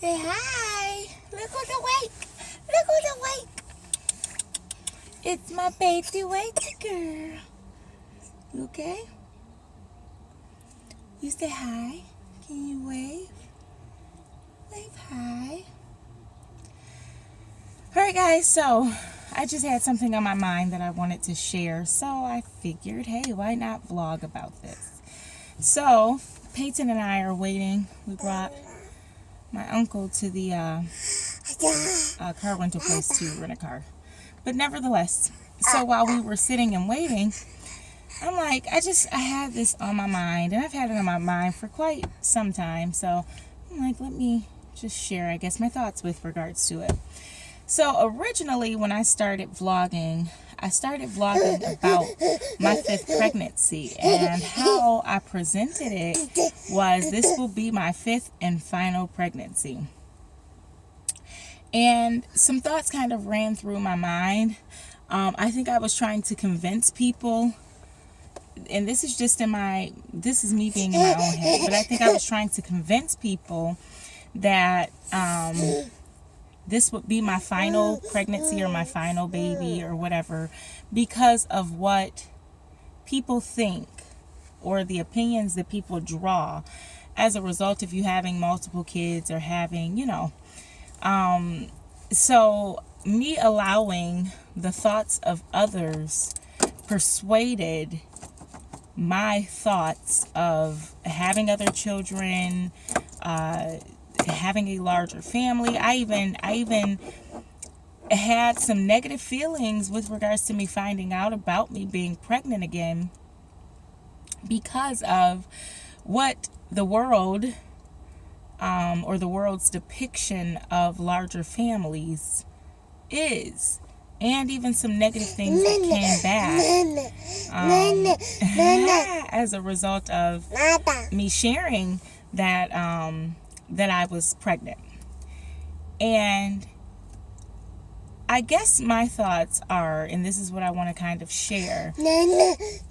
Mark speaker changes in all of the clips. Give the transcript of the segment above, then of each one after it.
Speaker 1: Say hi. Look who's awake. Look who's awake. It's my baby white girl. You okay? You say hi. Can you wave? Wave hi. Alright guys, so I just had something on my mind that I wanted to share. So I figured, hey, why not vlog about this? So Peyton and I are waiting. We brought my uncle to the car rental place to rent a car. But nevertheless, so while we were sitting and waiting, I'm like, I had this on my mind, and I've had it on my mind for quite some time. So I'm like, let me just share, I guess, my thoughts with regards to it. So originally, when I started vlogging about my 5th pregnancy, and how I presented it was, this will be my 5th and final pregnancy. And some thoughts kind of ran through my mind. I think I was trying to convince people, and this is me being in my own head, but I think I was trying to convince people that this would be my final pregnancy or my final baby or whatever, because of what people think or the opinions that people draw as a result of you having multiple kids or having, so me allowing the thoughts of others persuaded my thoughts of having other children, having a larger family. I even had some negative feelings with regards to me finding out about me being pregnant again, because of what the world or the world's depiction of larger families is, and even some negative things that came back as a result of me sharing that that I was pregnant. And I guess my thoughts are, and this is what I want to kind of share,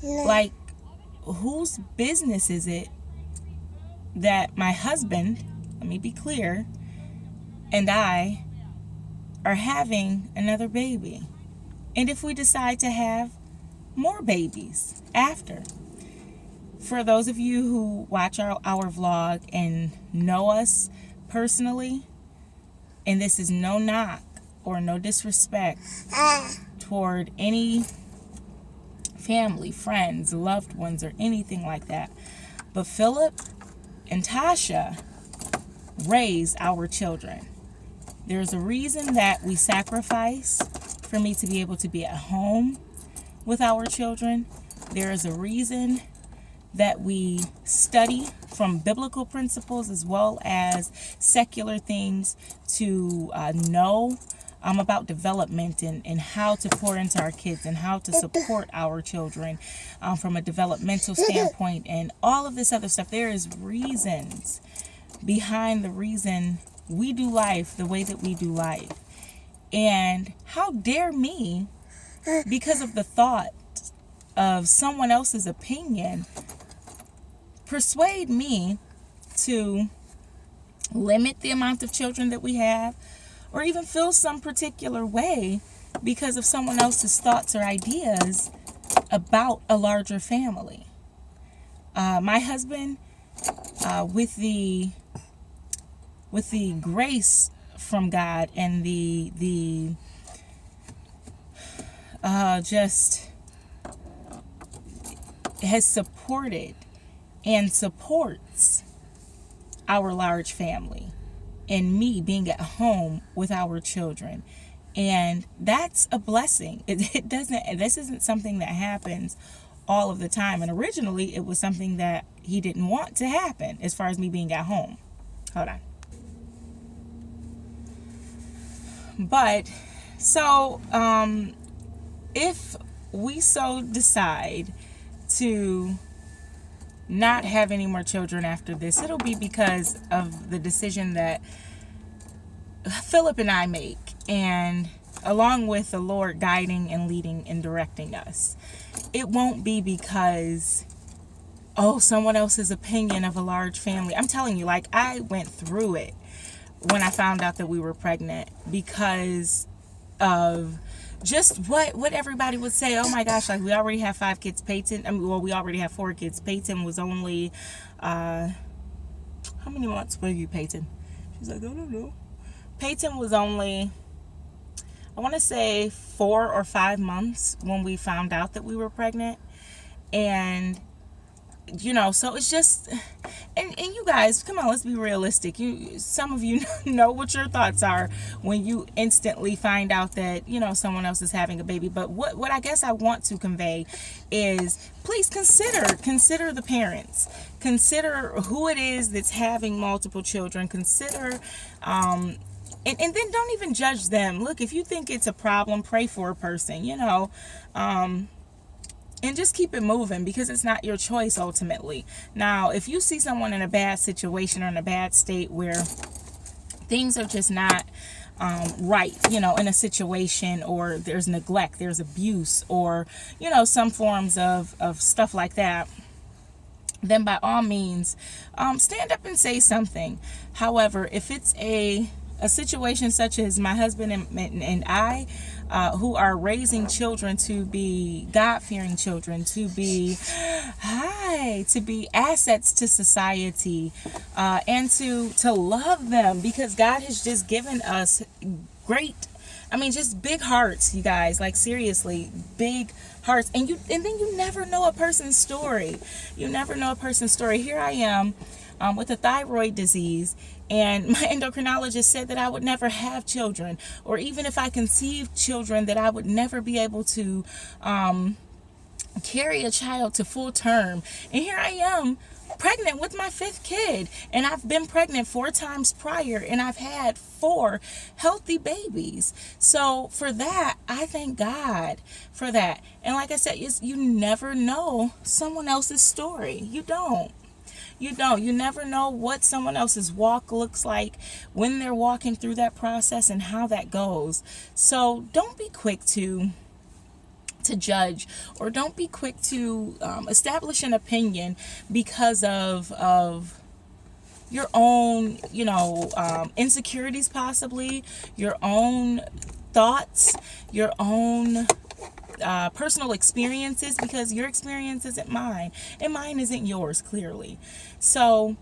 Speaker 1: like, whose business is it that my husband, let me be clear, and I are having another baby? And if we decide to have more babies after? For those of you who watch our vlog and know us personally, and this is no knock or no disrespect toward any family, friends, loved ones, or anything like that, but Philip and Tasha raised our children. There's a reason that we sacrifice for me to be able to be at home with our children. There is a reason that we study from biblical principles as well as secular things to know about development and how to pour into our kids and how to support our children from a developmental standpoint and all of this other stuff. There is reasons behind the reason we do life the way that we do life. And how dare me, because of the thought of someone else's opinion, persuade me to limit the amount of children that we have, or even feel some particular way because of someone else's thoughts or ideas about a larger family. My husband, with the grace from God and the just has supported and supports our large family and me being at home with our children. And that's a blessing. This isn't something that happens all of the time. And originally it was something that he didn't want to happen as far as me being at home. Hold on. But so if we so decide to not have any more children after this, it'll be because of the decision that Philip and I make, and along with the Lord guiding and leading and directing us. It won't be because oh, someone else's opinion of a large family. I'm telling you, like, I went through it when I found out that we were pregnant because of just what everybody would say. Oh my gosh, like, we already have 5 kids. Peyton, I mean, well, we already have 4 kids. Peyton was only, how many months were you, Peyton? She's like, I don't know. Peyton was only, I want to say 4 or 5 months when we found out that we were pregnant. And you know, so it's just, and you guys, come on, let's be realistic. Some of you know what your thoughts are when you instantly find out that, you know, someone else is having a baby. But what I guess I want to convey is, please consider the parents, consider who it is that's having multiple children, consider, and then don't even judge them. Look, if you think it's a problem, pray for a person, you know, and just keep it moving, because it's not your choice ultimately. Now, if you see someone in a bad situation or in a bad state where things are just not right, you know, in a situation, or there's neglect, there's abuse, or, you know, some forms of stuff like that, then by all means, stand up and say something. However, if it's a situation such as my husband and I, who are raising children to be God-fearing children, to be assets to society, and to love them, because God has just given us great, I mean, just big hearts, you guys, like, seriously, big hearts. And then you never know a person's story. You never know a person's story. Here I am, with a thyroid disease, and my endocrinologist said that I would never have children, or even if I conceived children, that I would never be able to carry a child to full term. And here I am, pregnant with my 5th kid, and I've been pregnant 4 times prior, and I've had 4 healthy babies. So for that, I thank God for that. And like I said, you never know someone else's story. You don't. You never know what someone else's walk looks like when they're walking through that process and how that goes. So don't be quick to judge, or don't be quick to establish an opinion because of your own, you know, insecurities, possibly your own thoughts, your own personal experiences, because your experience isn't mine and mine isn't yours, clearly. So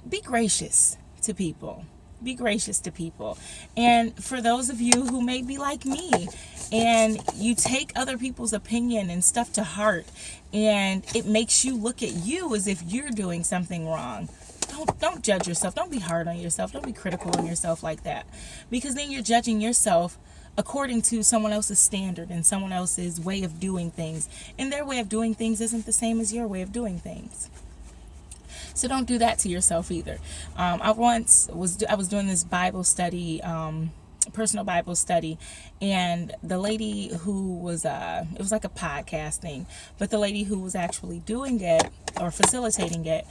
Speaker 1: be gracious to people. Be gracious to people. And for those of you who may be like me and you take other people's opinion and stuff to heart, and it makes you look at you as if you're doing something wrong, don't judge yourself. Don't be hard on yourself. Don't be critical on yourself like that, because then you're judging yourself according to someone else's standard and someone else's way of doing things, and their way of doing things isn't the same as your way of doing things. So don't do that to yourself either. I was doing this Bible study, personal Bible study, and the lady who was it was like a podcast thing, but the lady who was actually doing it or facilitating it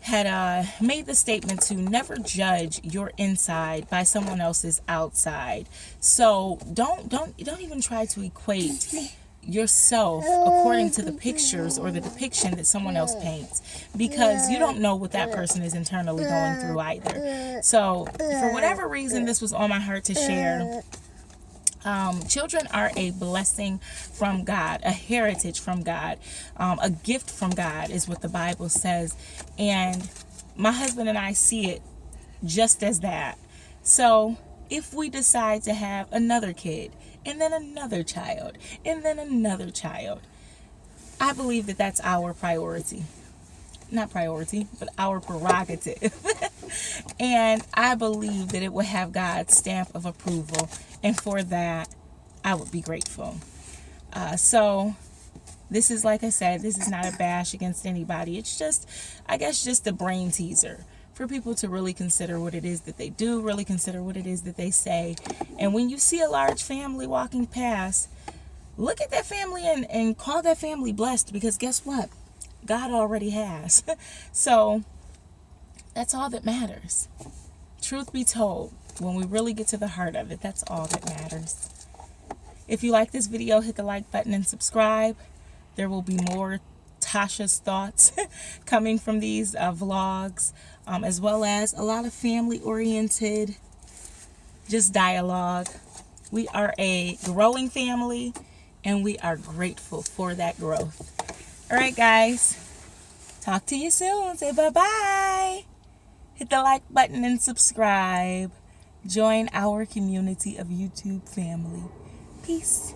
Speaker 1: had made the statement to never judge your inside by someone else's outside. So don't even try to equate yourself according to the pictures or the depiction that someone else paints, because you don't know what that person is internally going through either. So for whatever reason, this was on my heart to share. Children are a blessing from God, a heritage from God, a gift from God is what the Bible says. And my husband and I see it just as that. So if we decide to have another kid, and then another child, and then another child, I believe that that's our priority. Not priority, but our prerogative. And I believe that it will have God's stamp of approval. And for that, I would be grateful. So this is, like I said, this is not a bash against anybody. It's just, I guess, just a brain teaser for people to really consider what it is that they do, really consider what it is that they say. And when you see a large family walking past, look at that family and call that family blessed, because guess what? God already has. So that's all that matters. Truth be told, when we really get to the heart of it, that's all that matters. If you like this video, hit the like button and subscribe. There will be more Tasha's thoughts coming from these vlogs, as well as a lot of family-oriented just dialogue. We are a growing family, and we are grateful for that growth. All right, guys. Talk to you soon. Say bye-bye. Hit the like button and subscribe. Join our community of YouTube family. Peace.